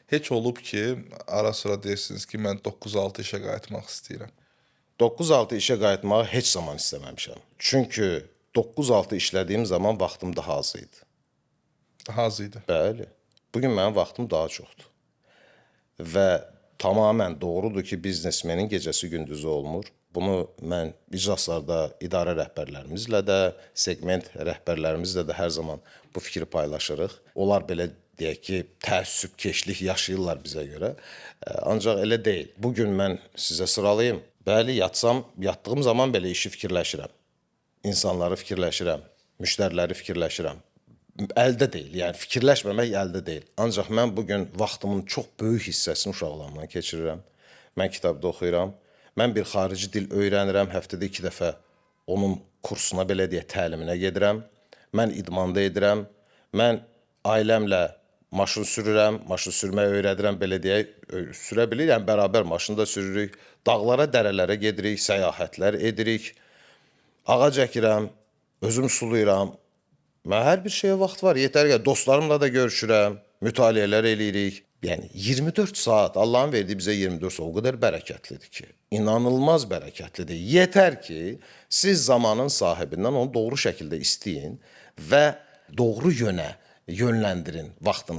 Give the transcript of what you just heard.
Heç olub ki, ara sıra deyirsiniz ki, mən 9-6 işə qayıtmaq istəyirəm. 9-6 işə qayıtmağı heç zaman istəməmişəm. Çünki 9-6 işlədiyim zaman vaxtım daha az idi. Daha az idi. Bəli. Bugün mənim vaxtım daha çoxdur. Və tamamilə doğrudur ki, biznesmenin gecəsi gündüzü olmur. Bunu mən iclaslarda idarə rəhbərlərimizlə də, segment rəhbərlərimizlə də hər zaman bu fikri paylaşırıq. Onlar belə deyək ki, təəssübkeşlik yaşayırlar bizə görə. Ancaq elə deyil. Bugün mən sizə sıralayım. Bəli, yatdığım zaman belə işi fikirləşirəm. İnsanları fikirləşirəm, müştəriləri fikirləşirəm. Əldə deyil, yəni fikirləşməmək əldə deyil. Ancaq mən bugün vaxtımın çox böyük hissəsini uşaqlarımla keçirirəm. Mən kitabda oxuyuram. Mən bir xarici dil öyrənirəm, həftədə 2 dəfə onun kursuna belə deyə təliminə gedirəm. Mən idmanda edirəm. Mən ailəmlə maşın sürürəm, maşın sürməyi öyrədirəm, belə deyək, sürə bilir, yəni bərabər maşını da sürürük. Dağlara, dərələrə gedirik, səyahətlər edirik. Ağac əkirəm, özüm sulayıram. Mən hər bir şeyə vaxt var. Yetər ki, dostlarımla da görüşürəm, mütaliələr eləyirik. Yəni 24 saat, Allahın verdiyi bizə 24 saat o qədər bərəkətlidir ki, inanılmaz bərəkətlidir. Yetər ki, siz zamanın sahibindən onu doğru şəkildə istəyin və doğru yönə yönləndirin vaxtınızı.